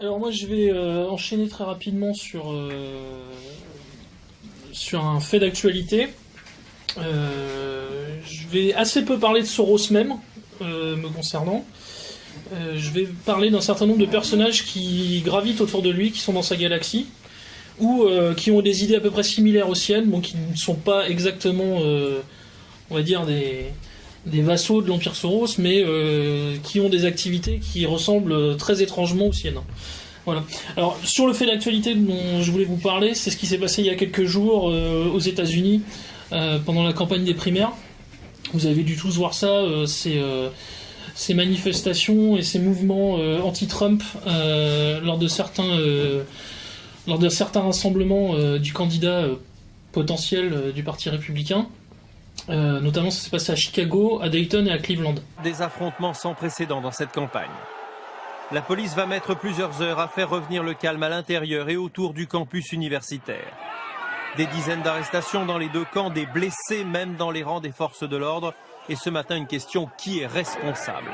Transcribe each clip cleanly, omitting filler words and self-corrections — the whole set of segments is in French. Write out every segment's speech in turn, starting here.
Alors moi je vais enchaîner très rapidement sur un fait d'actualité. Je vais assez peu parler de Soros même, me concernant. Je vais parler d'un certain nombre de personnages qui gravitent autour de lui, qui sont dans sa galaxie, ou qui ont des idées à peu près similaires aux siennes, bon, qui ne sont pas exactement, on va dire, des vassaux de l'Empire Soros, mais qui ont des activités qui ressemblent très étrangement aux siennes. Voilà. Alors, sur le fait d'actualité dont je voulais vous parler, c'est ce qui s'est passé il y a quelques jours aux États-Unis pendant la campagne des primaires. Vous avez dû tous voir ça, ces manifestations et ces mouvements anti-Trump lors de certains rassemblements du candidat potentiel du Parti républicain. Notamment, ça s'est passé à Chicago, à Dayton et à Cleveland. Des affrontements sans précédent dans cette campagne. La police va mettre plusieurs heures à faire revenir le calme à l'intérieur et autour du campus universitaire. Des dizaines d'arrestations dans les deux camps, des blessés même dans les rangs des forces de l'ordre. Et ce matin, une question: qui est responsable?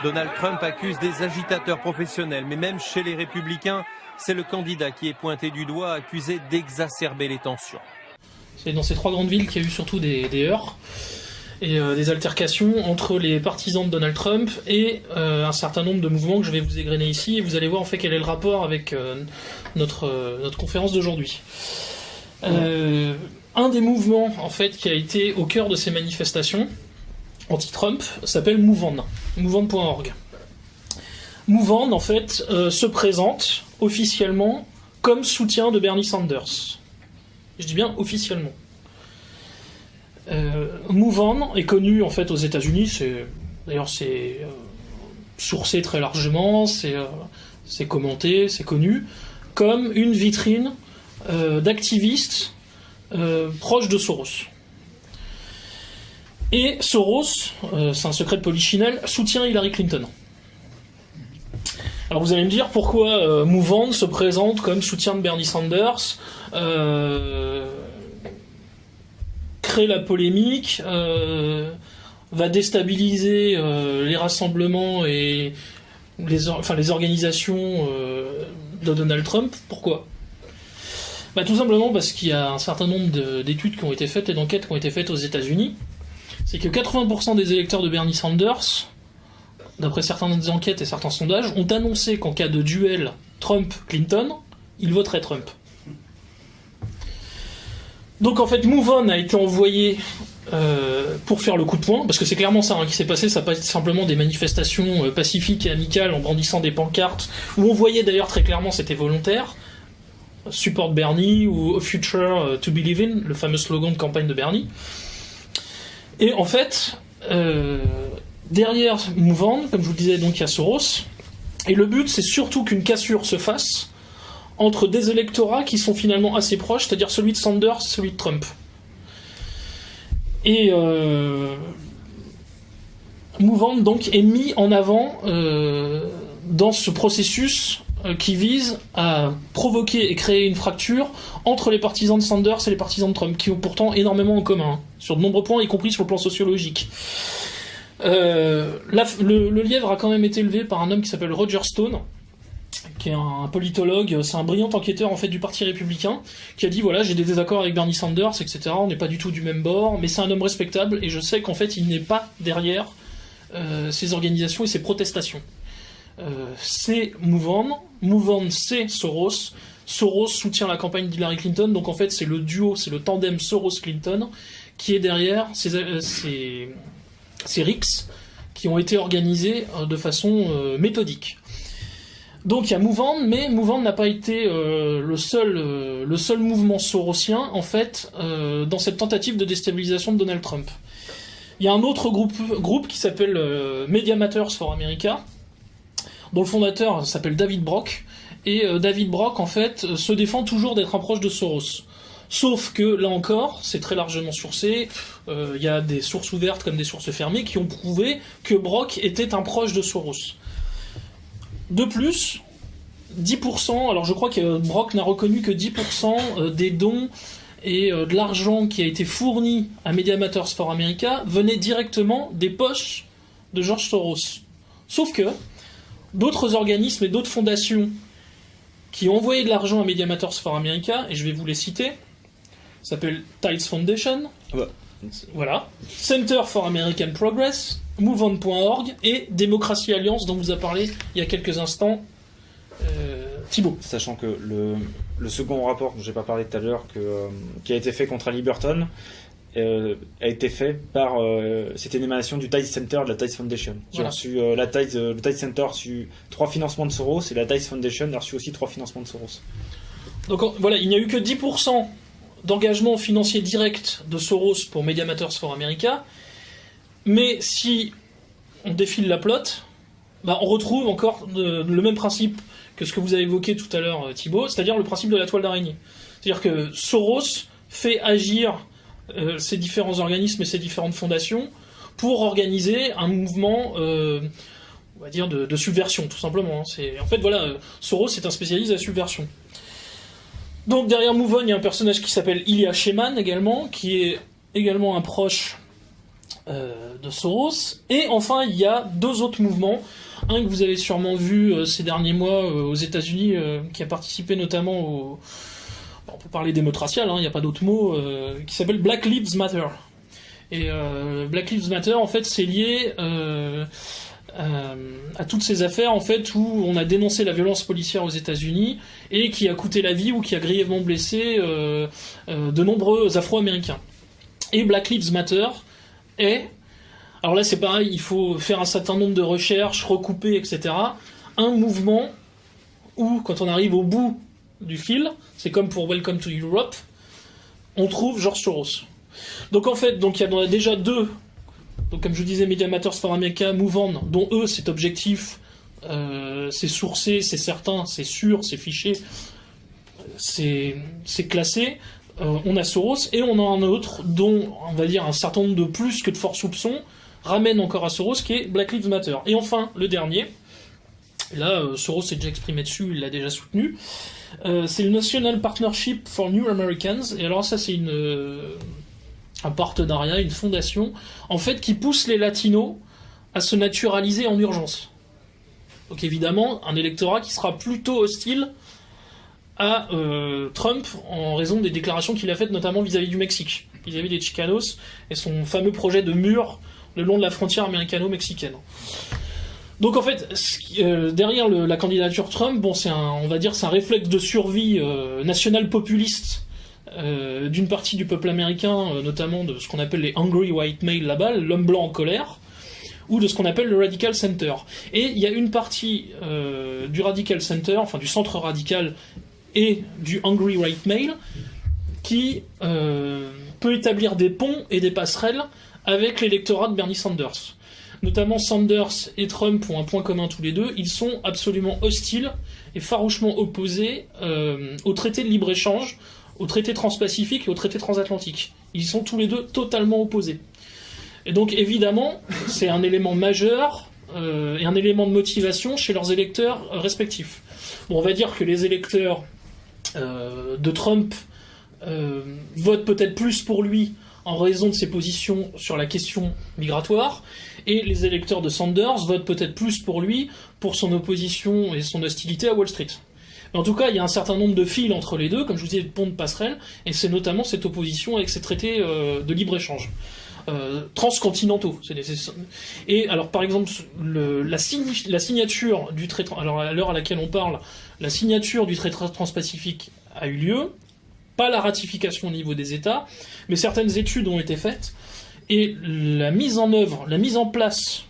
Donald Trump accuse des agitateurs professionnels, mais même chez les républicains, c'est le candidat qui est pointé du doigt, accusé d'exacerber les tensions. C'est dans ces trois grandes villes qu'il y a eu surtout des heurts et des altercations entre les partisans de Donald Trump et un certain nombre de mouvements que je vais vous égrener ici, et vous allez voir en fait quel est le rapport avec notre conférence d'aujourd'hui. Un des mouvements en fait qui a été au cœur de ces manifestations anti-Trump s'appelle MoveOn, MoveOn.org. MoveOn en fait se présente officiellement comme soutien de Bernie Sanders. Je dis bien officiellement. MoveOn est connu en fait aux États-Unis, c'est sourcé très largement, c'est commenté, c'est connu, comme une vitrine d'activistes proches de Soros. Et Soros, c'est un secret de polichinelle, soutient Hillary Clinton. Alors vous allez me dire pourquoi MoveOn se présente comme soutien de Bernie Sanders, crée la polémique, va déstabiliser les rassemblements et les organisations de Donald Trump. Pourquoi ? Tout simplement parce qu'il y a un certain nombre d'études qui ont été faites et d'enquêtes qui ont été faites aux États-Unis. C'est que 80% des électeurs de Bernie Sanders, d'après certaines enquêtes et certains sondages, ont annoncé qu'en cas de duel Trump-Clinton, ils voteraient Trump. Donc en fait, MoveOn a été envoyé pour faire le coup de poing, parce que c'est clairement ça qui s'est passé, ça n'a pas été simplement des manifestations pacifiques et amicales en brandissant des pancartes, où on voyait d'ailleurs très clairement c'était volontaire, Support Bernie ou Future to Believe in, le fameux slogan de campagne de Bernie. Et en fait, derrière MoveOn, comme je vous le disais, donc il y a Soros, et le but c'est surtout qu'une cassure se fasse entre des électorats qui sont finalement assez proches, c'est-à-dire celui de Sanders et celui de Trump. Et MoveOn donc est mis en avant dans ce processus qui vise à provoquer et créer une fracture entre les partisans de Sanders et les partisans de Trump, qui ont pourtant énormément en commun, sur de nombreux points, y compris sur le plan sociologique. Le lièvre a quand même été élevé par un homme qui s'appelle Roger Stone, qui est un politologue, c'est un brillant enquêteur en fait du Parti républicain, qui a dit voilà, j'ai des désaccords avec Bernie Sanders, etc. On n'est pas du tout du même bord, mais c'est un homme respectable et je sais qu'en fait il n'est pas derrière ces organisations et ces protestations. C'est MoveOn, MoveOn c'est Soros. Soros soutient la campagne d'Hillary Clinton, donc en fait c'est le duo, c'est le tandem Soros-Clinton qui est derrière ces rixes qui ont été organisés de façon méthodique. Donc il y a MoveOn, mais MoveOn n'a pas été le seul mouvement sorosien en fait dans cette tentative de déstabilisation de Donald Trump. Il y a un autre groupe qui s'appelle Media Matters for America, dont le fondateur s'appelle David Brock, et David Brock en fait se défend toujours d'être un proche de Soros. Sauf que là encore, c'est très largement sourcé, il y a des sources ouvertes comme des sources fermées qui ont prouvé que Brock était un proche de Soros. De plus, 10%, alors je crois que Brock n'a reconnu que 10% des dons et de l'argent qui a été fourni à Media Matters for America venait directement des poches de George Soros. Sauf que d'autres organismes et d'autres fondations qui ont envoyé de l'argent à Media Matters for America, et je vais vous les citer. Ça s'appelle Tides Foundation, Ouais. voilà, Center for American Progress, MoveOn.org et Democracy Alliance, dont vous a parlé il y a quelques instants Thibaut. Sachant que le second rapport dont j'ai pas parlé tout à l'heure, qui a été fait contre Halliburton, a été fait par c'était une émanation du Tides Center de la Tides Foundation qui Voilà. a reçu le Tides Center a reçu 3 financements de Soros et la Tides Foundation a reçu aussi 3 financements de Soros. Donc voilà, il n'y a eu que 10% d'engagement financier direct de Soros pour Media Matters for America, mais si on défile la plotte, bah on retrouve encore le même principe que ce que vous avez évoqué tout à l'heure Thibaut, c'est-à-dire le principe de la toile d'araignée. C'est-à-dire que Soros fait agir ces différents organismes et ces différentes fondations pour organiser un mouvement, on va dire, de subversion, tout simplement. En fait, voilà, Soros est un spécialiste de la subversion. Donc derrière MoveOn, il y a un personnage qui s'appelle Ilya Sheyman également, qui est également un proche de Soros. Et enfin, il y a 2 autres mouvements. Un que vous avez sûrement vu ces derniers mois aux États-Unis, qui a participé notamment au... On peut parler démocratie, il n'y a pas d'autre mot, qui s'appelle Black Lives Matter. Et Black Lives Matter, en fait, c'est lié à toutes ces affaires, en fait, où on a dénoncé la violence policière aux États-Unis et qui a coûté la vie ou qui a grièvement blessé de nombreux Afro-Américains. Et Black Lives Matter est... Alors là, c'est pareil, il faut faire un certain nombre de recherches, recouper, etc. Un mouvement où, quand on arrive au bout du fil, c'est comme pour Welcome to Europe, on trouve George Soros. Donc en fait, il y en a déjà 2, donc comme je vous disais, Media Matters for America, MoveOn, dont eux, cet objectif, c'est sourcé, c'est certain, c'est sûr, c'est fiché, c'est classé. On a Soros, et on a un autre, dont, on va dire, un certain nombre de plus que de forts soupçons, ramène encore à Soros, qui est Black Lives Matter. Et enfin, le dernier, là, Soros s'est déjà exprimé dessus, il l'a déjà soutenu, c'est le National Partnership for New Americans, et alors ça c'est un partenariat, une fondation, en fait qui pousse les latinos à se naturaliser en urgence. Donc évidemment, un électorat qui sera plutôt hostile à Trump en raison des déclarations qu'il a faites notamment vis-à-vis du Mexique, vis-à-vis des Chicanos, et son fameux projet de mur le long de la frontière américano-mexicaine. Donc en fait, derrière la candidature Trump, c'est on va dire, c'est un réflexe de survie national populiste d'une partie du peuple américain, notamment de ce qu'on appelle les angry white male là-bas, l'homme blanc en colère, ou de ce qu'on appelle le radical center. Et il y a une partie du radical center, enfin du centre radical et du angry white male, qui peut établir des ponts et des passerelles avec l'électorat de Bernie Sanders. Notamment Sanders et Trump ont un point commun tous les deux, ils sont absolument hostiles et farouchement opposés au traité de libre-échange, au traité transpacifique et au traité transatlantique. Ils sont tous les deux totalement opposés. Et donc évidemment, c'est un élément majeur et un élément de motivation chez leurs électeurs respectifs. Bon, on va dire que les électeurs de Trump votent peut-être plus pour lui en raison de ses positions sur la question migratoire, et les électeurs de Sanders votent peut-être plus pour lui pour son opposition et son hostilité à Wall Street. Mais en tout cas, il y a un certain nombre de fils entre les deux, comme je vous disais, de ponts de passerelle, et c'est notamment cette opposition avec ces traités de libre-échange. Transcontinentaux. Et alors, par exemple, la signature du traité, alors à l'heure à laquelle on parle, la signature du traité transpacifique a eu lieu, pas la ratification au niveau des États, mais certaines études ont été faites, et la mise en place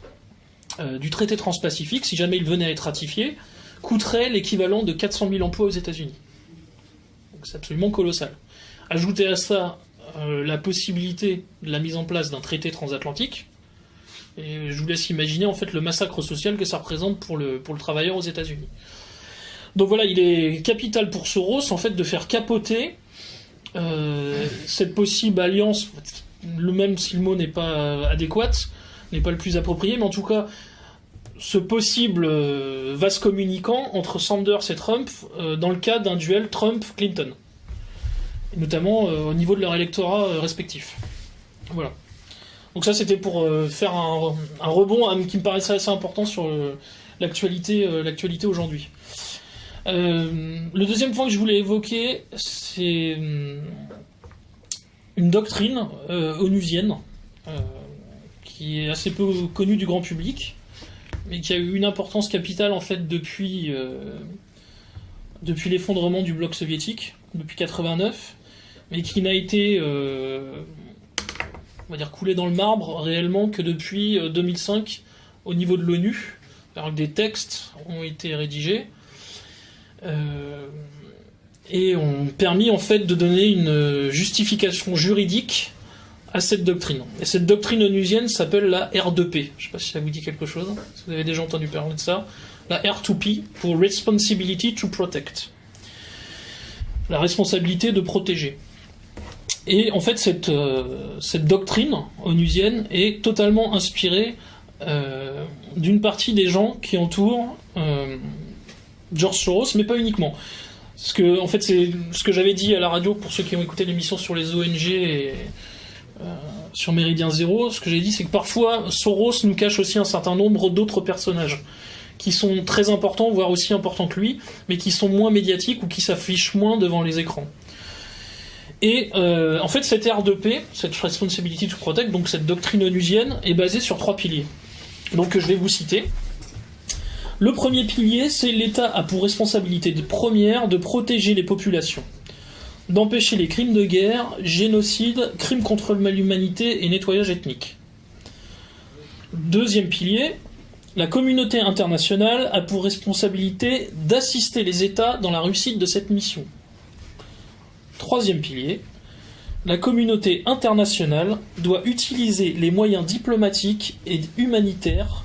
du traité transpacifique, si jamais il venait à être ratifié, coûterait l'équivalent de 400 000 emplois aux États-Unis. Donc c'est absolument colossal. Ajoutez à ça la possibilité de la mise en place d'un traité transatlantique, et je vous laisse imaginer en fait le massacre social que ça représente pour le travailleur aux États-Unis. Donc voilà, il est capital pour Soros en fait de faire capoter cette possible alliance, même si le mot n'est pas adéquat, n'est pas le plus approprié, mais en tout cas ce possible vase communicant entre Sanders et Trump dans le cas d'un duel Trump-Clinton, et notamment au niveau de leur électorat respectif. Voilà. Donc ça c'était pour faire un rebond qui me paraissait assez important sur l'actualité aujourd'hui. Le deuxième point que je voulais évoquer, c'est une doctrine onusienne qui est assez peu connue du grand public, mais qui a eu une importance capitale en fait depuis l'effondrement du bloc soviétique, depuis 89, mais qui n'a été on va dire coulée dans le marbre réellement que depuis 2005 au niveau de l'ONU, alors que des textes ont été rédigés et ont permis en fait de donner une justification juridique à cette doctrine. Et cette doctrine onusienne s'appelle la R2P. Je ne sais pas si ça vous dit quelque chose, si vous avez déjà entendu parler de ça. La R2P pour Responsibility to Protect. La responsabilité de protéger. Et en fait, cette doctrine onusienne est totalement inspirée d'une partie des gens qui entourent George Soros, mais pas uniquement. Parce que, en fait, c'est ce que j'avais dit à la radio pour ceux qui ont écouté l'émission sur les ONG et sur Méridien Zéro. Ce que j'ai dit, c'est que parfois, Soros nous cache aussi un certain nombre d'autres personnages qui sont très importants, voire aussi importants que lui, mais qui sont moins médiatiques ou qui s'affichent moins devant les écrans. Et en fait, cette R2P, cette Responsibility to Protect, donc cette doctrine onusienne, est basée sur 3 piliers. Donc je vais vous citer. Le premier pilier, c'est l'État a pour responsabilité première de protéger les populations, d'empêcher les crimes de guerre, génocide, crimes contre l'humanité et nettoyage ethnique. Deuxième pilier, la communauté internationale a pour responsabilité d'assister les États dans la réussite de cette mission. Troisième pilier, la communauté internationale doit utiliser les moyens diplomatiques et humanitaires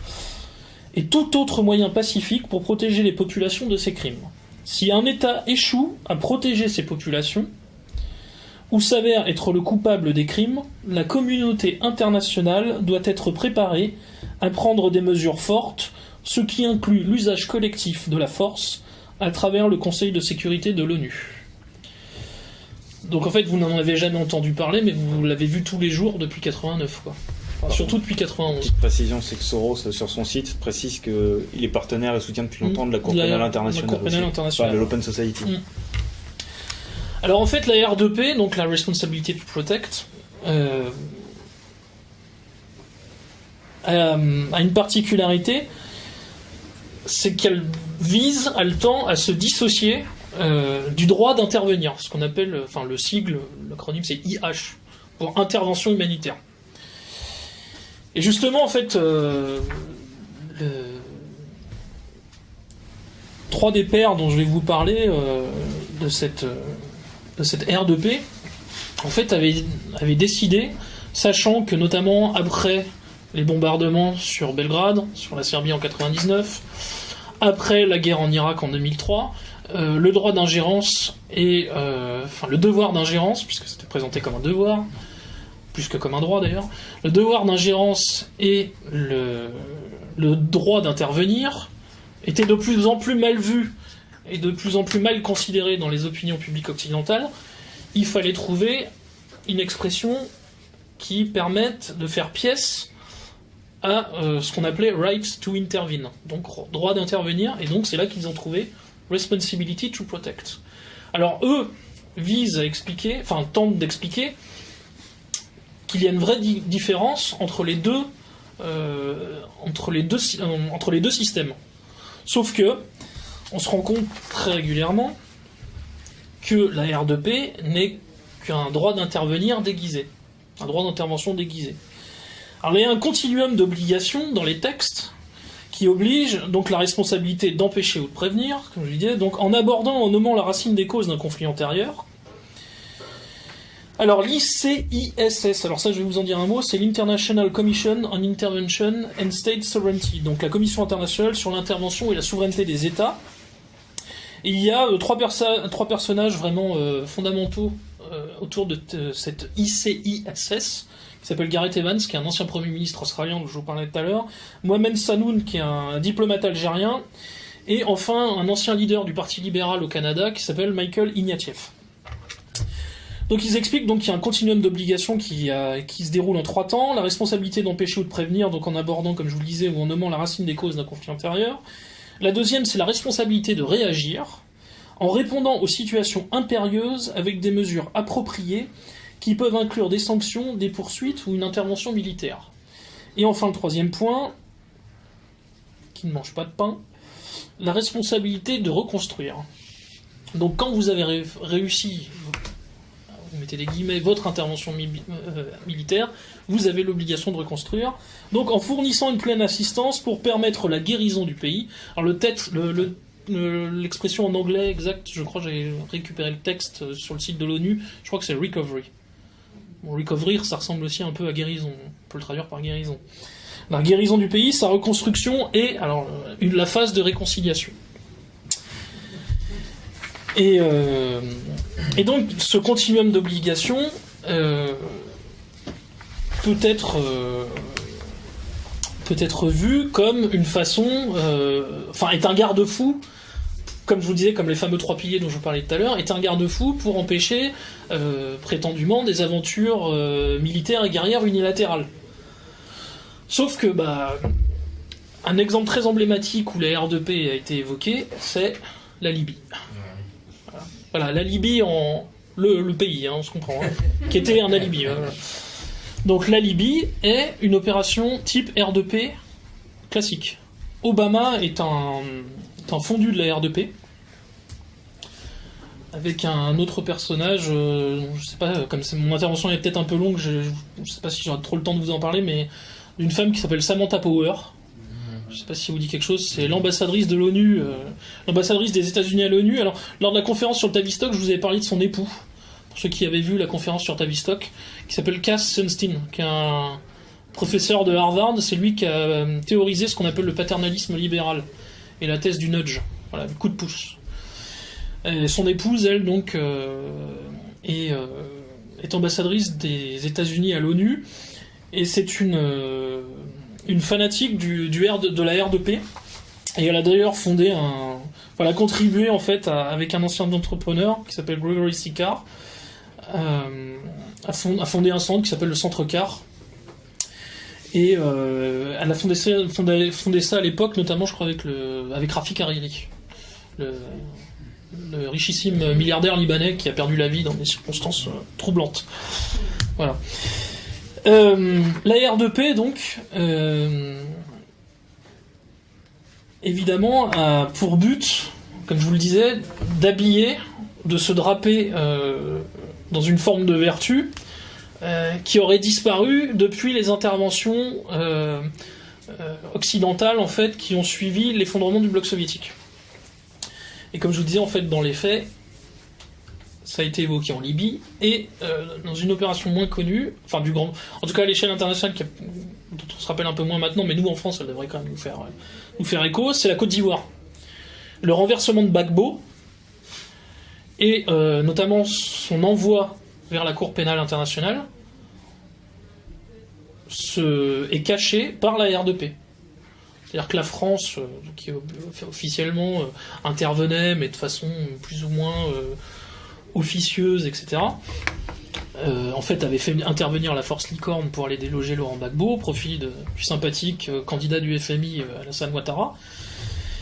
et tout autre moyen pacifique pour protéger les populations de ces crimes. Si un État échoue à protéger ces populations, ou s'avère être le coupable des crimes, la communauté internationale doit être préparée à prendre des mesures fortes, ce qui inclut l'usage collectif de la force à travers le Conseil de sécurité de l'ONU. Donc en fait, vous n'en avez jamais entendu parler, mais vous l'avez vu tous les jours depuis 89, quoi. Enfin, surtout depuis 91. Petite précision, c'est que Soros, sur son site, précise qu'il est partenaire et soutient depuis longtemps de la Cour pénale internationale. Enfin, de l'Open Society. Alors en fait, la R2P, donc la Responsibility to Protect, a une particularité, c'est qu'elle tend à se dissocier du droit d'intervenir, ce qu'on appelle, enfin le sigle, l'acronyme c'est IH, pour intervention humanitaire. Et justement, en fait, 3 des pairs dont je vais vous parler de cette R2P, en fait, avaient décidé, sachant que notamment après les bombardements sur Belgrade, sur la Serbie en 99, après la guerre en Irak en 2003, le droit d'ingérence et le devoir d'ingérence, puisque c'était présenté comme un devoir, plus que comme un droit d'ailleurs, le devoir d'ingérence et le droit d'intervenir étaient de plus en plus mal vus et de plus en plus mal considérés dans les opinions publiques occidentales. Il fallait trouver une expression qui permette de faire pièce à ce qu'on appelait right to intervene, donc droit d'intervenir, et donc c'est là qu'ils ont trouvé responsibility to protect. Alors eux visent à expliquer, enfin tentent d'expliquer qu'il y a une vraie différence entre les deux systèmes. Sauf que on se rend compte très régulièrement que la R2P n'est qu'un droit d'intervenir déguisé, un droit d'intervention déguisé. Alors il y a un continuum d'obligations dans les textes qui oblige donc la responsabilité d'empêcher ou de prévenir, comme je disais, donc en abordant, en nommant la racine des causes d'un conflit antérieur. Alors l'ICISS, alors ça je vais vous en dire un mot, c'est l'International Commission on Intervention and State Sovereignty, donc la Commission internationale sur l'intervention et la souveraineté des États. Et il y a 3 personnages vraiment fondamentaux autour de cette ICISS, qui s'appelle Gareth Evans, qui est un ancien Premier ministre australien dont je vous parlais tout à l'heure, Mohamed Sanoun, qui est un diplomate algérien, et enfin un ancien leader du Parti libéral au Canada, qui s'appelle Michael Ignatieff. Donc ils expliquent donc qu'il y a un continuum d'obligations qui se déroule en 3 temps, la responsabilité d'empêcher ou de prévenir, donc en abordant, comme je vous le disais, ou en nommant la racine des causes d'un conflit antérieur. La deuxième, c'est la responsabilité de réagir, en répondant aux situations impérieuses avec des mesures appropriées qui peuvent inclure des sanctions, des poursuites ou une intervention militaire. Et enfin, le troisième point, qui ne mange pas de pain, la responsabilité de reconstruire. Donc quand vous avez réussi, vous mettez des guillemets, votre intervention militaire, vous avez l'obligation de reconstruire. Donc en fournissant une pleine assistance pour permettre la guérison du pays. Alors l'expression en anglais exact, je crois que j'ai récupéré le texte sur le site de l'ONU, je crois que c'est recovery. Bon, recovery, ça ressemble aussi un peu à guérison, on peut le traduire par guérison. La guérison du pays, sa reconstruction et alors la phase de réconciliation. Et donc ce continuum d'obligations peut être vu comme une façon, est un garde-fou, comme je vous disais, comme les fameux 3 piliers dont je vous parlais tout à l'heure, est un garde-fou pour empêcher prétendument des aventures militaires et guerrières unilatérales. Sauf que, un exemple très emblématique où la R2P a été évoqué, c'est la Libye. Voilà, la Libye le pays, on se comprend, qui était un alibi. Voilà. Donc la Libye est une opération type R2P classique. Obama est un fondu de la R2P, avec un autre personnage, je sais pas, comme mon intervention est peut-être un peu longue, je sais pas si j'aurai trop le temps de vous en parler, mais d'une femme qui s'appelle Samantha Power. Je sais pas si ça vous dit quelque chose, c'est l'ambassadrice de l'ONU, l'ambassadrice des États-Unis à l'ONU. Alors, lors de la conférence sur le Tavistock, je vous avais parlé de son époux, pour ceux qui avaient vu la conférence sur Tavistock, qui s'appelle Cass Sunstein, qui est un professeur de Harvard. C'est lui qui a théorisé ce qu'on appelle le paternalisme libéral et la thèse du nudge, voilà, le coup de pouce. Et son épouse, elle, donc, est ambassadrice des États-Unis à l'ONU, et c'est une fanatique de la R2P, et elle a d'ailleurs contribué en fait avec un ancien entrepreneur qui s'appelle Gregory Sicard à fonder un centre qui s'appelle le Centre Car, et elle a fondé ça à l'époque, notamment je crois avec Rafik Hariri, le richissime milliardaire libanais qui a perdu la vie dans des circonstances troublantes. Voilà. La R2P, donc, évidemment, a pour but, comme je vous le disais, de se draper dans une forme de vertu qui aurait disparu depuis les interventions occidentales, en fait, qui ont suivi l'effondrement du bloc soviétique. Et comme je vous disais, en fait, dans les faits, ça a été évoqué en Libye, et dans une opération moins connue, en tout cas à l'échelle internationale, dont on se rappelle un peu moins maintenant, mais nous en France, elle devrait quand même nous faire écho, c'est la Côte d'Ivoire. Le renversement de Gbagbo, et notamment son envoi vers la Cour pénale internationale, est caché par la R2P. C'est-à-dire que la France, qui officiellement intervenait, mais de façon plus ou moins officieuse, etc., en fait avait fait intervenir la force Licorne pour aller déloger Laurent Gbagbo au profit du sympathique candidat du FMI Alassane Ouattara.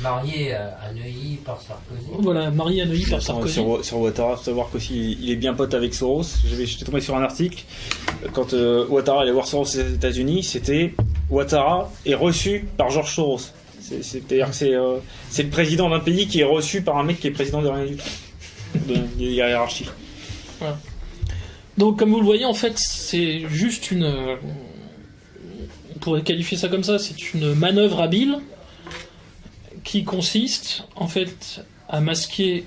Marié à Neuilly par Sarkozy. Voilà, marié à Neuilly par Sarkozy. Sur Ouattara, faut savoir qu'aussi il est bien pote avec Soros. J'étais tombé sur un article, quand Ouattara allait voir Soros aux États-Unis, c'était Ouattara est reçu par George Soros. C'est-à-dire que c'est le président d'un pays qui est reçu par un mec qui est président de rien du tout. De la hiérarchie. Voilà. Donc, comme vous le voyez, en fait, c'est juste on pourrait qualifier ça comme ça, c'est une manœuvre habile qui consiste, en fait, à masquer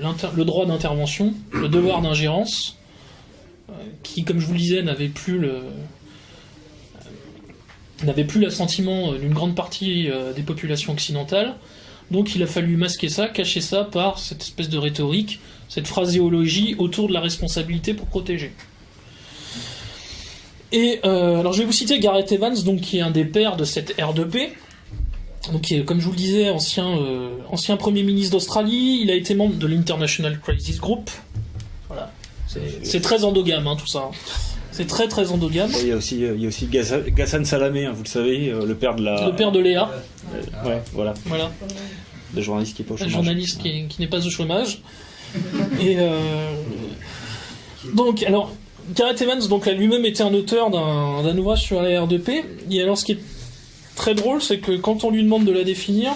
le droit d'intervention, le devoir d'ingérence, qui, comme je vous le disais, n'avait plus l'assentiment d'une grande partie des populations occidentales. Donc il a fallu masquer ça, cacher ça par cette espèce de rhétorique, cette phraséologie autour de la responsabilité pour protéger. Et alors je vais vous citer Gareth Evans, donc, qui est un des pères de cette R2P, donc, qui est, comme je vous le disais, ancien Premier ministre d'Australie. Il a été membre de l'International Crisis Group. Voilà. C'est très endogame, tout ça. C'est très très endogame. Il y a aussi Ghassan Salamé, vous le savez, le père de Léa. Le père de Léa. Ouais, voilà. Le journaliste qui est pas au Un chômage. journaliste qui n'est pas au chômage. Et donc, alors, Gareth Evans, donc, a lui-même été un auteur d'un ouvrage sur la R2P. Et alors, ce qui est très drôle, c'est que quand on lui demande de la définir,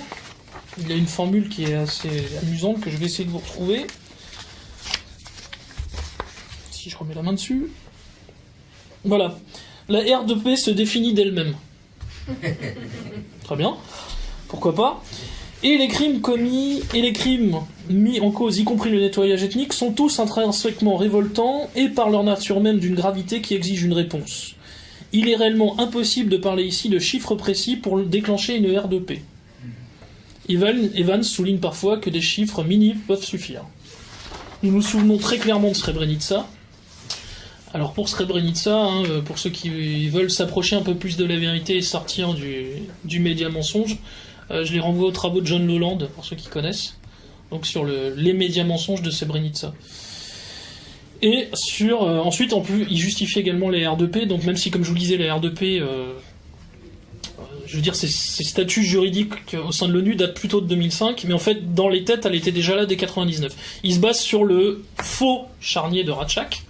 il a une formule qui est assez amusante que je vais essayer de vous retrouver. Si je remets la main dessus. Voilà. La R2P se définit d'elle-même. Très bien. Pourquoi pas. Et les crimes commis et les crimes mis en cause, y compris le nettoyage ethnique, sont tous intrinsèquement révoltants et par leur nature même d'une gravité qui exige une réponse. Il est réellement impossible de parler ici de chiffres précis pour déclencher une R2P. Evans souligne parfois que des chiffres minimes peuvent suffire. Nous nous souvenons très clairement de Srebrenica. Alors pour Srebrenica, pour ceux qui veulent s'approcher un peu plus de la vérité et sortir du média mensonge, je les renvoie aux travaux de John Lowland, pour ceux qui connaissent, donc sur les médias mensonges de Srebrenica. Et sur ensuite, en plus, il justifie également les R2P, donc même si, comme je vous le disais, les R2P, je veux dire, ces statuts juridiques au sein de l'ONU datent plutôt de 2005, mais en fait, dans les têtes, elle était déjà là dès 99. Il se base sur le faux charnier de Ratchak,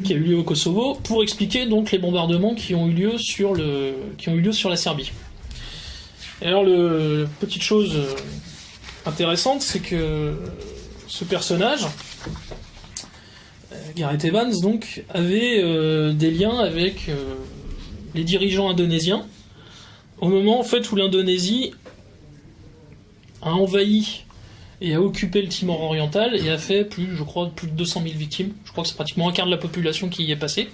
qui a eu lieu au Kosovo, pour expliquer donc les bombardements qui ont eu lieu sur la Serbie. Et alors, petite chose intéressante, c'est que ce personnage, Gareth Evans, donc, avait des liens avec les dirigeants indonésiens, au moment en fait où l'Indonésie a envahi et a occupé le Timor oriental et a fait plus de 200 000 victimes. Je crois que c'est pratiquement un quart de la population qui y est passée.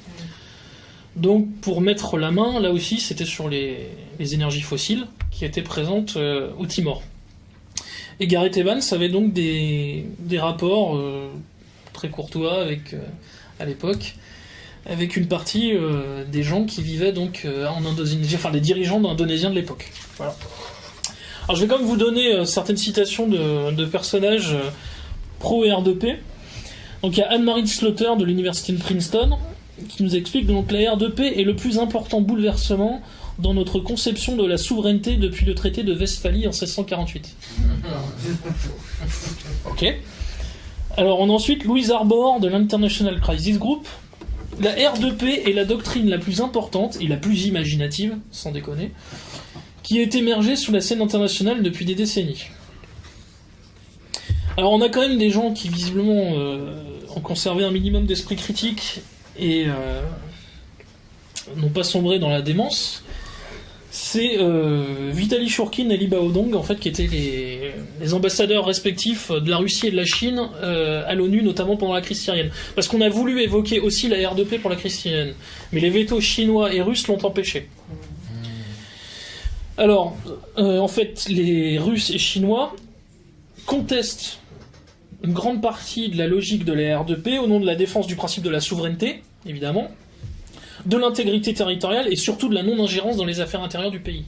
Donc pour mettre la main, là aussi, c'était sur les énergies fossiles qui étaient présentes au Timor. Et Gareth Evans avait donc des rapports très courtois à l'époque, avec une partie des gens qui vivaient donc en Indonésie, enfin les dirigeants indonésiens de l'époque. Voilà. Alors je vais quand même vous donner certaines citations de personnages pro-R2P. Donc il y a Anne-Marie Slaughter de l'université de Princeton qui nous explique donc la R2P est le plus important bouleversement dans notre conception de la souveraineté depuis le traité de Westphalie en 1648. Ok. Alors on a ensuite Louise Arbour de l'International Crisis Group. La R2P est la doctrine la plus importante et la plus imaginative, sans déconner, qui est émergée sur la scène internationale depuis des décennies. Alors on a quand même des gens qui visiblement ont conservé un minimum d'esprit critique et n'ont pas sombré dans la démence. C'est Vitaly Chourkin et Li Baodong, en fait, qui étaient les ambassadeurs respectifs de la Russie et de la Chine à l'ONU, notamment pendant la crise syrienne. Parce qu'on a voulu évoquer aussi la R2P pour la crise syrienne, mais les vétos chinois et russes l'ont empêché. Alors, en fait, les Russes et Chinois contestent une grande partie de la logique de la R2P au nom de la défense du principe de la souveraineté, évidemment, de l'intégrité territoriale et surtout de la non-ingérence dans les affaires intérieures du pays.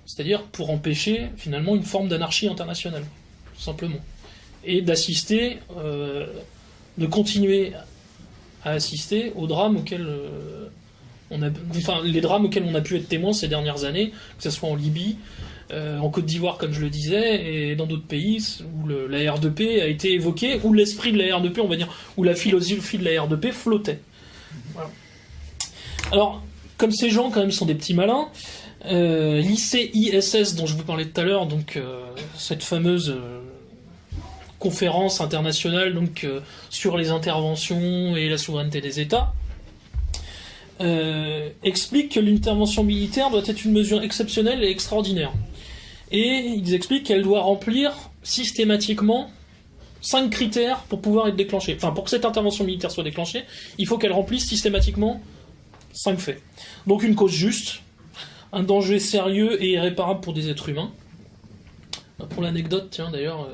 C'est-à-dire pour empêcher finalement une forme d'anarchie internationale, tout simplement. Et d'assister, de continuer à assister aux drames auxquels les drames auxquels on a pu être témoin ces dernières années, que ce soit en Libye, en Côte d'Ivoire comme je le disais, et dans d'autres pays où la R2P a été évoquée, où l'esprit de la R2P, on va dire, où la philosophie de la R2P flottait. Voilà. Alors, comme ces gens quand même sont des petits malins, l'ICISS dont je vous parlais tout à l'heure, donc cette fameuse conférence internationale donc sur les interventions et la souveraineté des États, explique que l'intervention militaire doit être une mesure exceptionnelle et extraordinaire. Et ils expliquent qu'elle doit remplir systématiquement 5 critères pour pouvoir être déclenchée. Enfin, pour que cette intervention militaire soit déclenchée, il faut qu'elle remplisse systématiquement 5 faits. Donc une cause juste, un danger sérieux et irréparable pour des êtres humains. Pour l'anecdote, tiens d'ailleurs,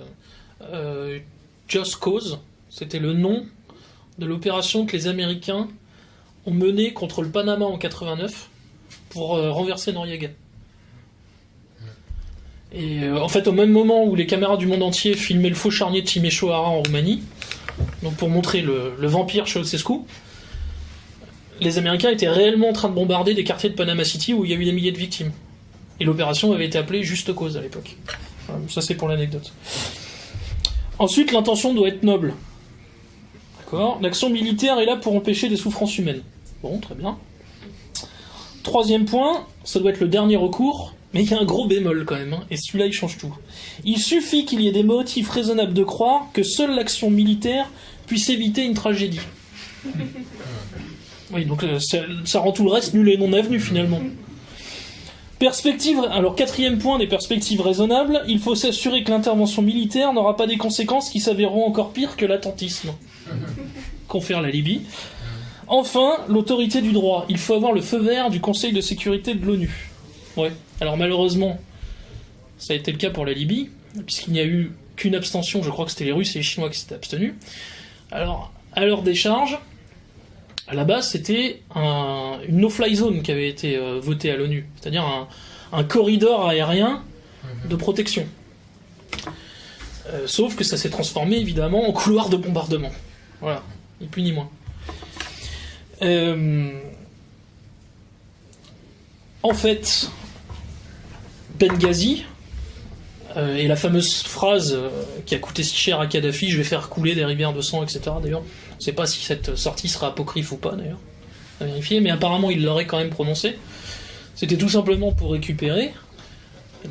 Just Cause, c'était le nom de l'opération que les Américains ont menée contre le Panama en 89 pour renverser Noriega. Et en fait, au même moment où les caméras du monde entier filmaient le faux charnier de Timișoara en Roumanie, donc pour montrer le vampire Ceausescu, les Américains étaient réellement en train de bombarder des quartiers de Panama City où il y a eu des milliers de victimes. Et l'opération avait été appelée Juste Cause à l'époque. Ça, c'est pour l'anecdote. Ensuite, l'intention doit être noble. D'accord ? L'action militaire est là pour empêcher des souffrances humaines. Bon, très bien. Troisième point, ça doit être le dernier recours, mais il y a un gros bémol quand même, hein, et celui-là, il change tout. Il suffit qu'il y ait des motifs raisonnables de croire que seule l'action militaire puisse éviter une tragédie. Oui, donc ça rend tout le reste nul et non avenu, finalement. Alors, quatrième point, des perspectives raisonnables, il faut s'assurer que l'intervention militaire n'aura pas des conséquences qui s'avéreront encore pires que l'attentisme. Confère la Libye. Enfin, l'autorité du droit. Il faut avoir le feu vert du Conseil de sécurité de l'ONU. Ouais. Alors malheureusement, ça a été le cas pour la Libye, puisqu'il n'y a eu qu'une abstention, je crois que c'était les Russes et les Chinois qui s'étaient abstenus. Alors, à leur décharge, à la base, c'était une no-fly zone qui avait été votée à l'ONU, c'est-à-dire un corridor aérien de protection. Sauf que ça s'est transformé évidemment en couloir de bombardement. Voilà, ni plus ni moins. En fait, Benghazi, et la fameuse phrase qui a coûté si cher à Kadhafi, je vais faire couler des rivières de sang, etc. D'ailleurs, on ne sait pas si cette sortie sera apocryphe ou pas, d'ailleurs, à vérifier, mais apparemment il l'aurait quand même prononcé. C'était tout simplement pour récupérer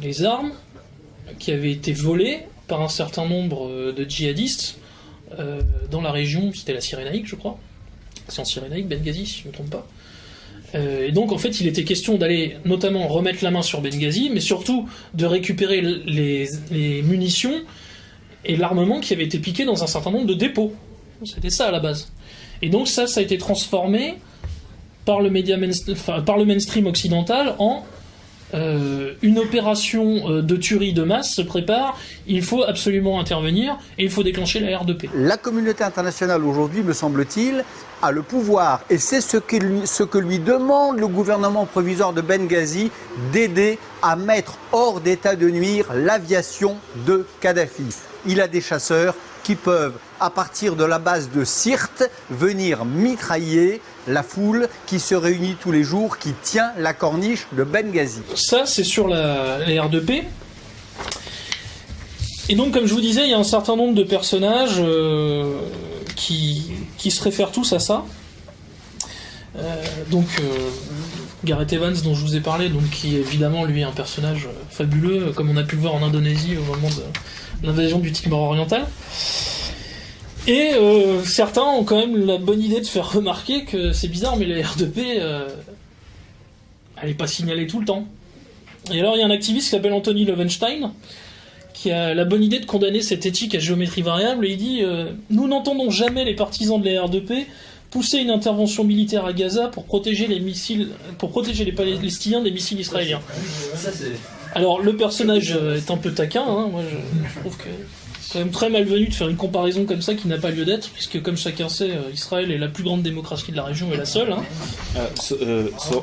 les armes qui avaient été volées par un certain nombre de djihadistes dans la région, c'était la Cyrénaïque, je crois. C'est en Cyrénaïque, Benghazi, si je ne me trompe pas. Et donc, en fait, il était question d'aller notamment remettre la main sur Benghazi, mais surtout de récupérer les munitions et l'armement qui avait été piqué dans un certain nombre de dépôts. C'était ça à la base. Et donc ça a été transformé par le mainstream occidental en une opération de tuerie de masse se prépare, il faut absolument intervenir et il faut déclencher la R2P. La communauté internationale aujourd'hui, me semble-t-il, a le pouvoir, et c'est ce que lui demande le gouvernement provisoire de Benghazi, d'aider à mettre hors d'état de nuire l'aviation de Kadhafi. Il a des chasseurs qui peuvent, à partir de la base de Sirte, venir mitrailler la foule qui se réunit tous les jours, qui tient la corniche de Benghazi. Ça, c'est sur la R2P. Et donc, comme je vous disais, il y a un certain nombre de personnages qui se réfèrent tous à ça. Gareth Evans, dont je vous ai parlé, donc, qui est évidemment, lui, un personnage fabuleux, comme on a pu le voir en Indonésie au moment de l'invasion du Timor oriental. Et certains ont quand même la bonne idée de faire remarquer que c'est bizarre, mais la R2P, elle n'est pas signalée tout le temps. Et alors, il y a un activiste qui s'appelle Anthony Loewenstein, qui a la bonne idée de condamner cette éthique à géométrie variable, et il dit nous n'entendons jamais les partisans de la R2P pousser une intervention militaire à Gaza pour protéger les Palestiniens des missiles israéliens. Alors, le personnage est un peu taquin, hein, moi je trouve que c'est quand même très malvenu de faire une comparaison comme ça qui n'a pas lieu d'être, puisque comme chacun sait, Israël est la plus grande démocratie de la région et la seule. Hein.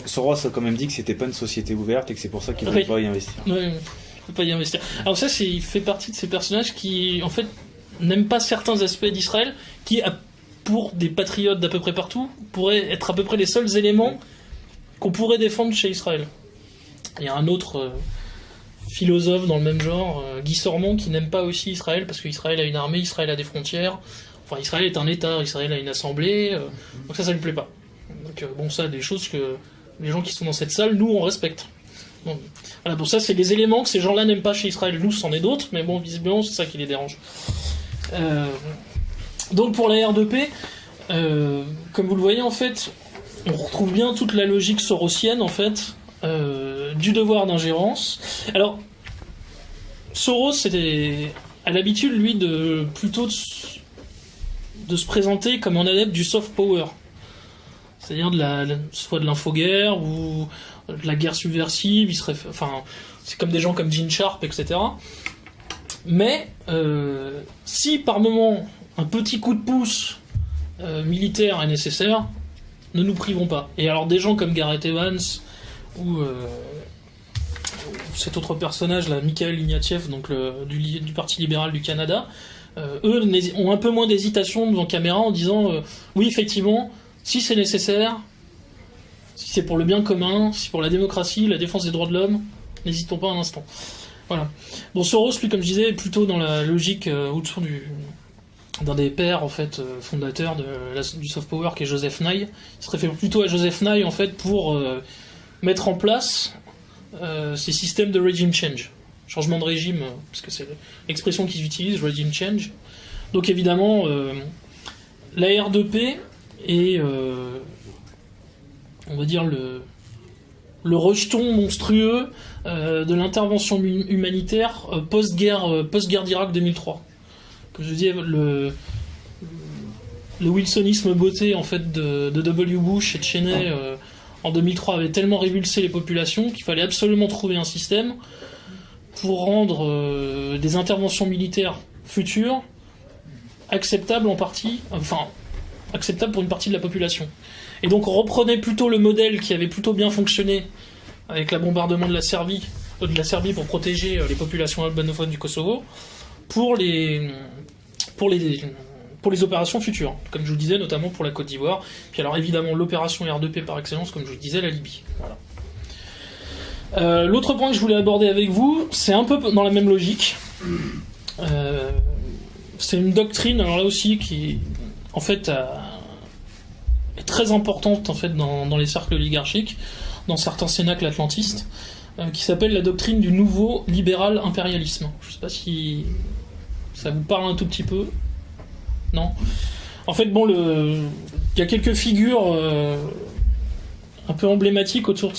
Soros a quand même dit que c'était pas une société ouverte et que c'est pour ça qu'il ne voulait pas y investir. Oui, il ne faut pas y investir. Alors ça, il fait partie de ces personnages qui, en fait, n'aiment pas certains aspects d'Israël, qui, pour des patriotes d'à peu près partout, pourraient être à peu près les seuls éléments qu'on pourrait défendre chez Israël. Il y a un autre philosophe dans le même genre, Guy Sormont, qui n'aime pas aussi Israël, parce qu'Israël a une armée, Israël a des frontières, enfin Israël est un État, Israël a une assemblée, donc ça lui plaît pas. Donc bon, ça, des choses que les gens qui sont dans cette salle, nous, on respecte. Bon, voilà, pour ça, c'est les éléments que ces gens-là n'aiment pas chez Israël. Nous, c'en est d'autres, mais bon, visiblement, c'est ça qui les dérange. Donc pour la R2P, comme vous le voyez, en fait, on retrouve bien toute la logique sorosienne, en fait, du devoir d'ingérence. Alors, Soros a l'habitude, lui, de se présenter comme un adepte du soft power. C'est-à-dire soit de l'infoguerre ou de la guerre subversive. C'est comme des gens comme Gene Sharp, etc. Mais si par moment un petit coup de pouce militaire est nécessaire, ne nous privons pas. Et alors des gens comme Gareth Evans ou cet autre personnage là, Mikhail Ignatieff, donc du Parti libéral du Canada, eux ont un peu moins d'hésitation devant caméra en disant oui, effectivement, si c'est nécessaire, si c'est pour le bien commun, si c'est pour la démocratie, la défense des droits de l'homme, n'hésitons pas un instant. Voilà. Bon, Soros, lui, comme je disais, est plutôt dans la logique autour d'un des pères, en fait, fondateurs du soft power, qui est Joseph Nye. Il se réfère plutôt à Joseph Nye, en fait, pour mettre en place ces systèmes de regime change. Changement de régime, parce que c'est l'expression qu'ils utilisent, regime change. Donc, évidemment, la R2P est, on va dire, le rejeton monstrueux de l'intervention humanitaire post-guerre d'Irak 2003. Comme je disais, le wilsonisme beauté en fait de W. Bush et de Cheney en 2003 avait tellement révulsé les populations qu'il fallait absolument trouver un système pour rendre des interventions militaires futures acceptables acceptables pour une partie de la population. Et donc on reprenait plutôt le modèle qui avait plutôt bien fonctionné avec le bombardement de la Serbie pour protéger les populations albanophones du Kosovo pour les opérations futures, comme je vous le disais, notamment pour la Côte d'Ivoire. Puis alors évidemment l'opération R2P par excellence, comme je vous le disais, la Libye. Voilà. L'autre point que je voulais aborder avec vous, c'est un peu dans la même logique. C'est une doctrine, alors là aussi, qui en fait est très importante en fait dans les cercles oligarchiques, dans certains cénacles atlantistes, qui s'appelle la doctrine du nouveau libéral impérialisme. Je ne sais pas si ça vous parle un tout petit peu. Non. En fait, bon, il y a quelques figures un peu emblématiques autour de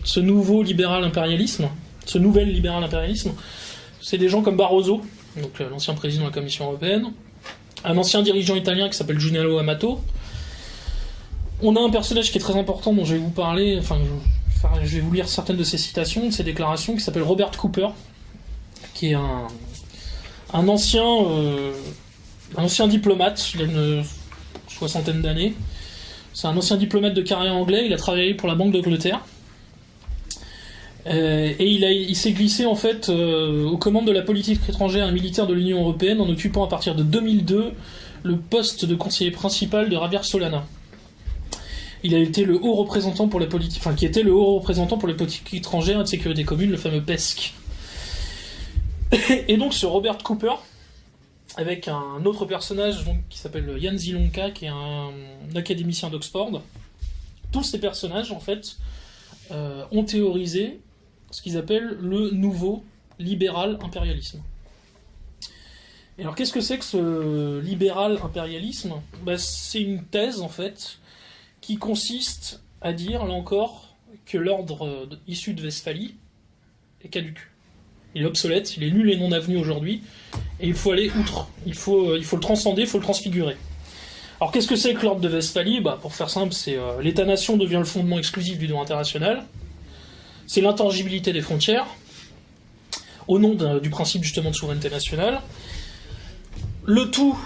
ce nouveau libéral impérialisme, ce nouvel libéral impérialisme. C'est des gens comme Barroso, donc l'ancien président de la Commission européenne, un ancien dirigeant italien qui s'appelle Giuliano Amato. On a un personnage qui est très important dont je vais vous parler, je vais vous lire certaines de ses citations, de ses déclarations, qui s'appelle Robert Cooper, qui est un ancien diplomate, il a une soixantaine d'années. C'est un ancien diplomate de carrière anglais, il a travaillé pour la Banque d'Angleterre. Et il s'est glissé en fait aux commandes de la politique étrangère et militaire de l'Union européenne en occupant à partir de 2002 le poste de conseiller principal de Javier Solana. Il a été le haut représentant pour la politique, qui était le haut représentant pour les politiques étrangères et de sécurité commune, le fameux PESC. Et donc ce Robert Cooper, avec un autre personnage donc, qui s'appelle Jan Zielonka, qui est un académicien d'Oxford, tous ces personnages en fait ont théorisé ce qu'ils appellent le nouveau libéral impérialisme. Et alors qu'est-ce que c'est que ce libéral impérialisme ? C'est une thèse en fait qui consiste à dire, là encore, que l'ordre issu de Westphalie est caduc. Il est obsolète, il est nul et non avenu aujourd'hui, et il faut aller outre. Il faut le transcender, il faut le transfigurer. Alors qu'est-ce que c'est que l'ordre de Westphalie ? Pour faire simple, c'est l'État-nation devient le fondement exclusif du droit international, c'est l'intangibilité des frontières, au nom du principe justement de souveraineté nationale, le tout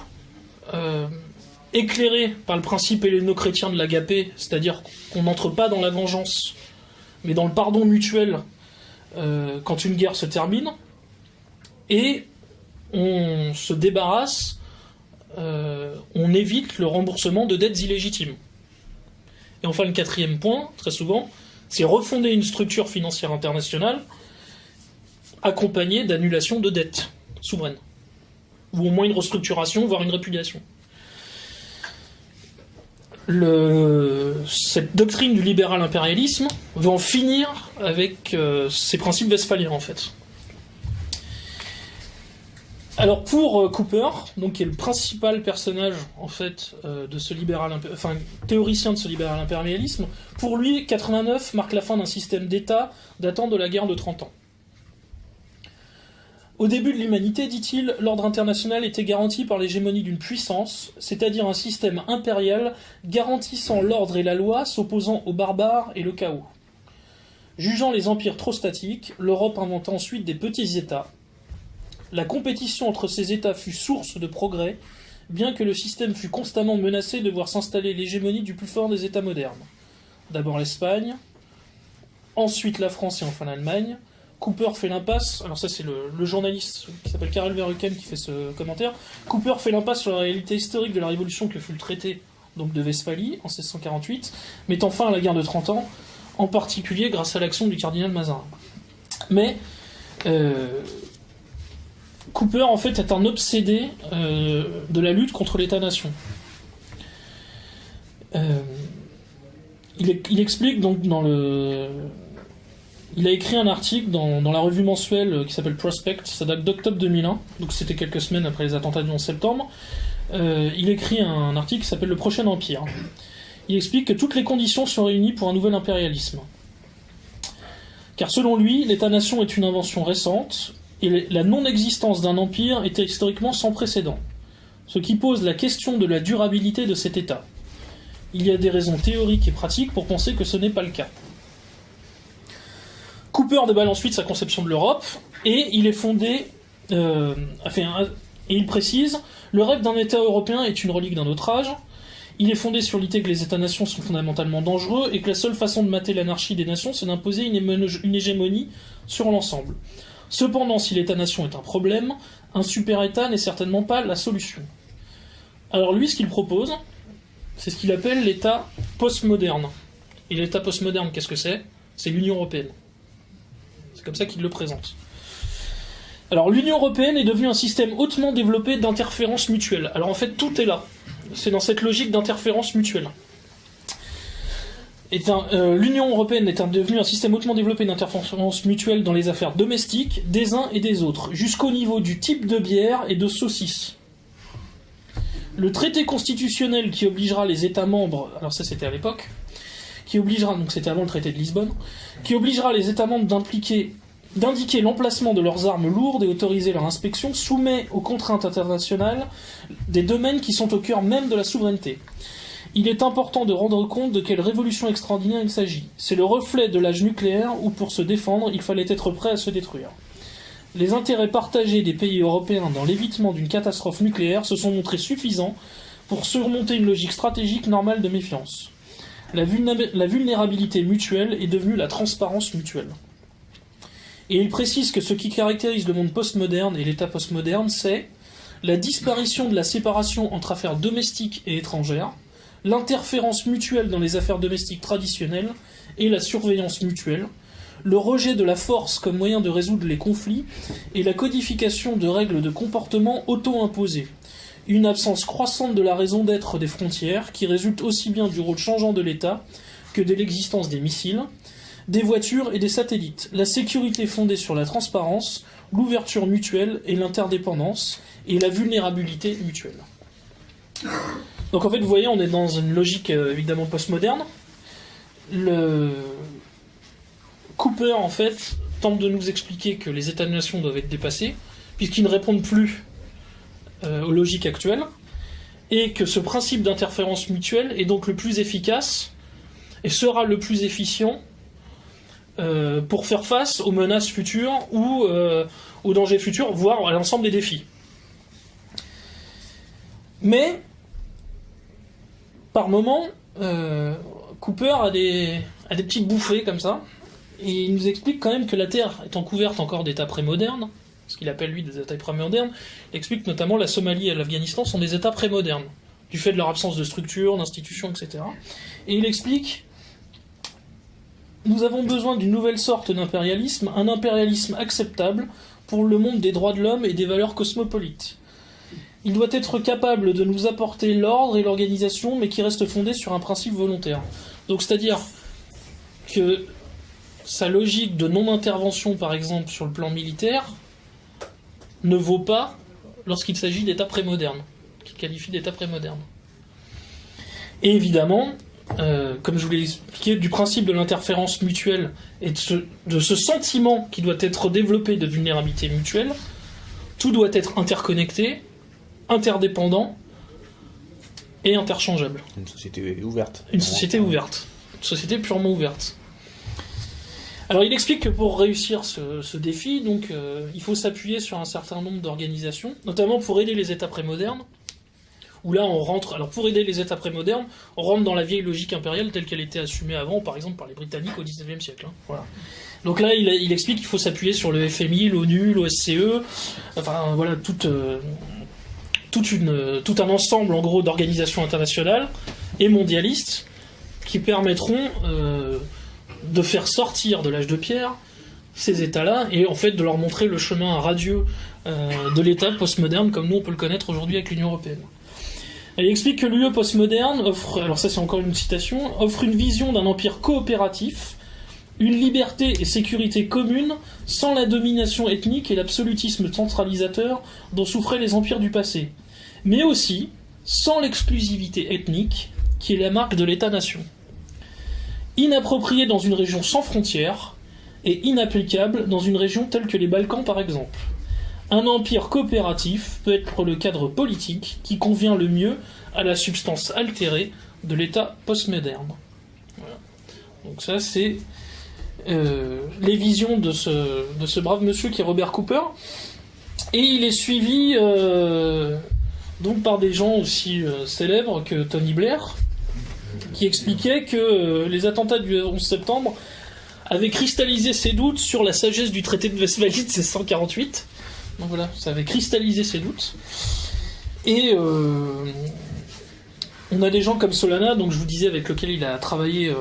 éclairé par le principe helléno-chrétien de l'agapé, c'est-à-dire qu'on n'entre pas dans la vengeance, mais dans le pardon mutuel quand une guerre se termine, et on se débarrasse, on évite le remboursement de dettes illégitimes. Et enfin, le quatrième point, très souvent, c'est refonder une structure financière internationale accompagnée d'annulation de dettes souveraines, ou au moins une restructuration, voire une répudiation. Cette doctrine du libéral impérialisme va en finir avec ces principes westphaliens en fait. Alors pour Cooper, donc qui est le principal personnage en fait de ce théoricien de ce libéral impérialisme, pour lui 89 marque la fin d'un système d'État datant de la guerre de 30 ans. Au début de l'humanité, dit-il, l'ordre international était garanti par l'hégémonie d'une puissance, c'est-à-dire un système impérial garantissant l'ordre et la loi, s'opposant aux barbares et le chaos. Jugeant les empires trop statiques, l'Europe inventa ensuite des petits États. La compétition entre ces États fut source de progrès, bien que le système fût constamment menacé de voir s'installer l'hégémonie du plus fort des États modernes. D'abord l'Espagne, ensuite la France et enfin l'Allemagne. Cooper fait l'impasse, alors ça c'est le journaliste qui s'appelle Karel Verheuken qui fait ce commentaire. Cooper fait l'impasse sur la réalité historique de la révolution que fut le traité donc, de Westphalie en 1648, mettant fin à la guerre de 30 ans, en particulier grâce à l'action du cardinal Mazarin. Mais Cooper, en fait, est un obsédé de la lutte contre l'État-nation. Il explique donc il a écrit un article dans la revue mensuelle qui s'appelle Prospect, ça date d'octobre 2001, donc c'était quelques semaines après les attentats du 11 septembre. Il écrit un article qui s'appelle Le prochain empire. Il explique que toutes les conditions sont réunies pour un nouvel impérialisme. Car selon lui, l'État-nation est une invention récente, et la non-existence d'un empire était historiquement sans précédent, ce qui pose la question de la durabilité de cet État. Il y a des raisons théoriques et pratiques pour penser que ce n'est pas le cas. Cooper déballe ensuite sa conception de l'Europe, et il est fondé, et il précise, le rêve d'un État européen est une relique d'un autre âge. Il est fondé sur l'idée que les États-nations sont fondamentalement dangereux et que la seule façon de mater l'anarchie des nations, c'est d'imposer une hégémonie sur l'ensemble. Cependant, si l'État-nation est un problème, un super-État n'est certainement pas la solution. Alors lui, ce qu'il propose, c'est ce qu'il appelle l'État postmoderne. Et l'État postmoderne, qu'est-ce que c'est ? C'est l'Union européenne. C'est comme ça qu'il le présente. Alors l'Union européenne est devenue un système hautement développé d'interférences mutuelles. Alors en fait, tout est là. C'est dans cette logique d'interférence mutuelle. L'Union européenne est devenue un système hautement développé d'interférence mutuelle dans les affaires domestiques des uns et des autres, jusqu'au niveau du type de bière et de saucisse. Le traité constitutionnel qui obligera les États membres, alors ça c'était à l'époque, donc c'était avant le traité de Lisbonne, qui obligera les États membres d'indiquer l'emplacement de leurs armes lourdes et autoriser leur inspection, soumet aux contraintes internationales des domaines qui sont au cœur même de la souveraineté. Il est important de rendre compte de quelle révolution extraordinaire il s'agit. C'est le reflet de l'âge nucléaire où, pour se défendre, il fallait être prêt à se détruire. Les intérêts partagés des pays européens dans l'évitement d'une catastrophe nucléaire se sont montrés suffisants pour surmonter une logique stratégique normale de méfiance. La vulnérabilité mutuelle est devenue la transparence mutuelle. Et il précise que ce qui caractérise le monde postmoderne et l'État postmoderne, c'est la disparition de la séparation entre affaires domestiques et étrangères, l'interférence mutuelle dans les affaires domestiques traditionnelles et la surveillance mutuelle, le rejet de la force comme moyen de résoudre les conflits et la codification de règles de comportement auto-imposées, une absence croissante de la raison d'être des frontières qui résulte aussi bien du rôle changeant de l'État que de l'existence des missiles, des voitures et des satellites, la sécurité fondée sur la transparence, l'ouverture mutuelle et l'interdépendance, et la vulnérabilité mutuelle. Donc en fait, vous voyez, on est dans une logique évidemment postmoderne. Cooper, en fait, tente de nous expliquer que les États-nations doivent être dépassés, puisqu'ils ne répondent plus aux logiques actuelles, et que ce principe d'interférence mutuelle est donc le plus efficace, et sera le plus efficient pour faire face aux menaces futures ou aux dangers futurs, voire à l'ensemble des défis. Mais, par moment, Cooper a des petites bouffées comme ça, et il nous explique quand même que la Terre étant couverte encore d'états prémodernes, ce qu'il appelle lui des états prémodernes, il explique notamment la Somalie et l'Afghanistan sont des états prémodernes, du fait de leur absence de structure, d'institutions, etc. Et il explique: nous avons besoin d'une nouvelle sorte d'impérialisme, un impérialisme acceptable pour le monde des droits de l'homme et des valeurs cosmopolites. Il doit être capable de nous apporter l'ordre et l'organisation, mais qui reste fondé sur un principe volontaire. Donc c'est-à-dire que sa logique de non-intervention, par exemple, sur le plan militaire, ne vaut pas lorsqu'il s'agit d'états prémodernes, qu'il qualifie d'états prémodernes. Et évidemment, comme je vous l'ai expliqué, du principe de l'interférence mutuelle et de ce sentiment qui doit être développé de vulnérabilité mutuelle, tout doit être interconnecté, interdépendant et interchangeable. Une société ouverte. Une société ouverte. Une société purement ouverte. Alors il explique que pour réussir ce défi, donc, il faut s'appuyer sur un certain nombre d'organisations, notamment pour aider les États prémodernes, où là on rentre, alors pour aider les États prémodernes, on rentre dans la vieille logique impériale telle qu'elle était assumée avant, par exemple par les Britanniques au XIXe siècle. Voilà. Donc là il explique qu'il faut s'appuyer sur le FMI, l'ONU, l'OSCE, enfin voilà, tout un ensemble en gros d'organisations internationales et mondialistes qui permettront de faire sortir de l'âge de pierre ces États-là et en fait de leur montrer le chemin radieux de l'État postmoderne comme nous on peut le connaître aujourd'hui avec l'Union européenne. Elle explique que l'UE postmoderne offre, alors ça c'est encore une citation, offre une vision d'un empire coopératif, une liberté et sécurité communes sans la domination ethnique et l'absolutisme centralisateur dont souffraient les empires du passé, mais aussi sans l'exclusivité ethnique qui est la marque de l'État-nation. Inapproprié dans une région sans frontières et inapplicable dans une région telle que les Balkans par exemple. Un empire coopératif peut être le cadre politique qui convient le mieux à la substance altérée de l'État postmoderne. Voilà. Donc ça c'est les visions de ce brave monsieur qui est Robert Cooper. Et il est suivi donc par des gens aussi célèbres que Tony Blair, qui expliquait que les attentats du 11 septembre avaient cristallisé ses doutes sur la sagesse du traité de Westphalie de 1648. Donc voilà, ça avait cristallisé ses doutes. Et on a des gens comme Solana, donc je vous disais, avec lequel il a travaillé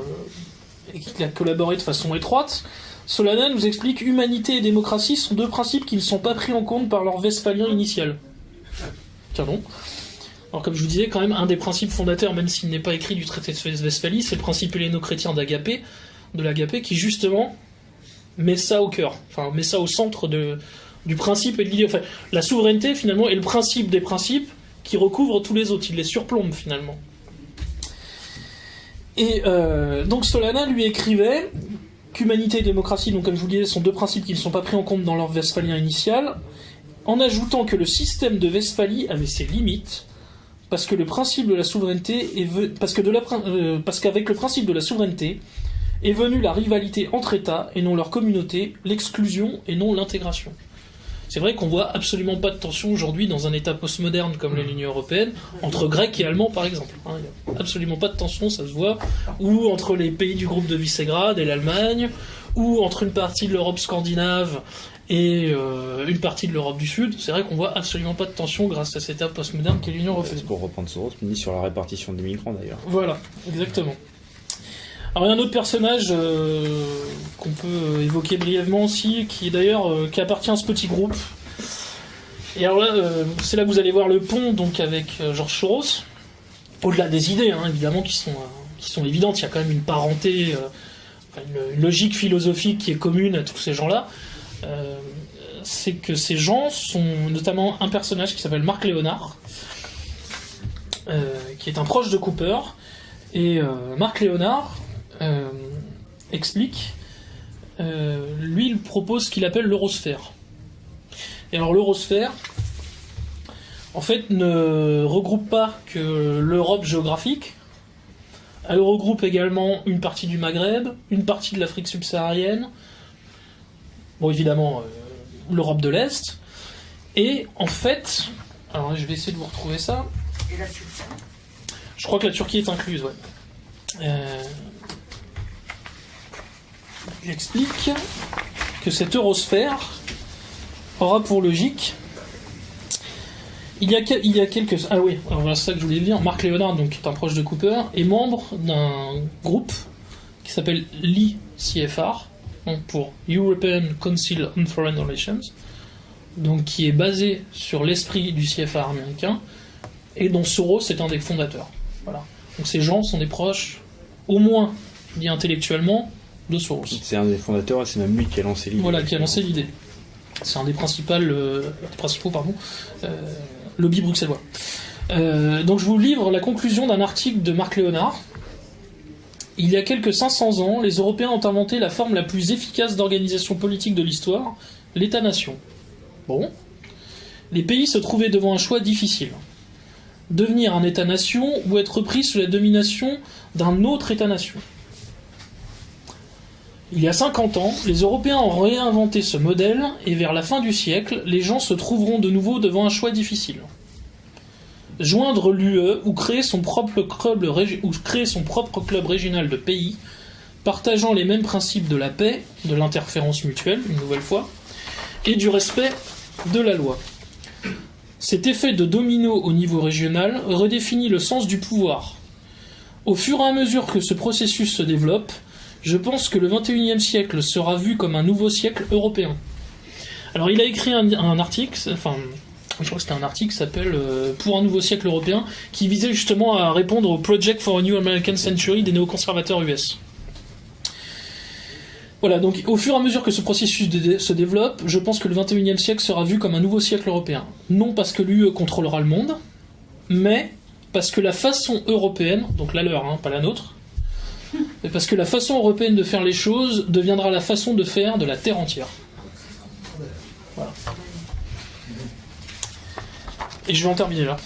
et qu'il a collaboré de façon étroite. Solana nous explique que humanité et démocratie sont deux principes qui ne sont pas pris en compte par leur westphalien initial. Tiens donc. Alors comme je vous disais, quand même, un des principes fondateurs, même s'il n'est pas écrit du traité de Westphalie, c'est le principe helléno-chrétien d'Agapé, qui justement met ça au cœur, enfin met ça au centre du principe et de l'idée. Enfin, la souveraineté finalement est le principe des principes qui recouvre tous les autres, il les surplombe finalement. Et donc Solana lui écrivait qu'humanité et démocratie, donc comme je vous le disais, sont deux principes qui ne sont pas pris en compte dans leur westphalien initial, en ajoutant que le système de Westphalie avait ses limites, parce que le principe de la souveraineté parce qu'avec le principe de la souveraineté est venue la rivalité entre États et non leur communauté, l'exclusion et non l'intégration. C'est vrai qu'on voit absolument pas de tension aujourd'hui dans un État postmoderne comme l'Union européenne, entre Grecs et Allemands par exemple. Il n'y a absolument pas de tension, ça se voit, ou entre les pays du groupe de Visegrad et l'Allemagne, ou entre une partie de l'Europe scandinave et une partie de l'Europe du Sud. C'est vrai qu'on voit absolument pas de tension grâce à cet État postmoderne qu'est l'Union européenne. C'est pour reprendre Soros, mais sur la répartition des migrants d'ailleurs. Voilà, exactement. Alors il y a un autre personnage qu'on peut évoquer brièvement aussi, qui est d'ailleurs qui appartient à ce petit groupe. Et alors là, c'est là que vous allez voir le pont donc avec George Soros. Au-delà des idées, hein, évidemment, qui sont évidentes, il y a quand même une parenté, une logique philosophique qui est commune à tous ces gens-là. C'est que ces gens sont notamment un personnage qui s'appelle Mark Leonard, qui est un proche de Cooper. Et Mark Leonard explique, lui il propose ce qu'il appelle l'eurosphère. Et alors l'eurosphère, en fait, ne regroupe pas que l'Europe géographique, elle regroupe également une partie du Maghreb, une partie de l'Afrique subsaharienne, bon évidemment l'Europe de l'Est, et en fait, alors je vais essayer de vous retrouver ça. Et la Turquie. Je crois que la Turquie est incluse, ouais. J'explique que cette eurosphère aura pour logique. Il y a quelques. Ah oui, alors voilà, c'est ça que je voulais dire. Mark Leonard, donc, qui est un proche de Cooper, est membre d'un groupe qui s'appelle l'ECFR, donc pour European Council on Foreign Relations, donc qui est basé sur l'esprit du CFR américain, et dont Soros est un des fondateurs. Voilà. Donc ces gens sont des proches, au moins liés intellectuellement, de Soros. C'est un des fondateurs et c'est même lui qui a lancé l'idée. Voilà, qui a lancé l'idée. C'est un des principaux lobbies bruxellois. Donc je vous livre la conclusion d'un article de Mark Leonard. Il y a quelques 500 ans, les Européens ont inventé la forme la plus efficace d'organisation politique de l'histoire, l'État-nation. Bon. Les pays se trouvaient devant un choix difficile. Devenir un État-nation ou être pris sous la domination d'un autre État-nation. Il y a 50 ans, les Européens ont réinventé ce modèle et vers la fin du siècle, les gens se trouveront de nouveau devant un choix difficile. Joindre l'UE ou créer son propre club régional de pays, partageant les mêmes principes de la paix, de l'interférence mutuelle, une nouvelle fois, et du respect de la loi. Cet effet de domino au niveau régional redéfinit le sens du pouvoir. Au fur et à mesure que ce processus se développe, Je pense que le 21e siècle sera vu comme un nouveau siècle européen. Alors il a écrit un article, enfin je crois que c'était un article qui s'appelle Pour un nouveau siècle européen, qui visait justement à répondre au Project for a New American Century des néoconservateurs US. Voilà, donc au fur et à mesure que ce processus se développe, je pense que le 21e siècle sera vu comme un nouveau siècle européen. Non parce que l'UE contrôlera le monde, mais parce que la façon européenne, donc la leur, pas la nôtre, mais parce que la façon européenne de faire les choses deviendra la façon de faire de la Terre entière. Voilà. Et je vais en terminer là.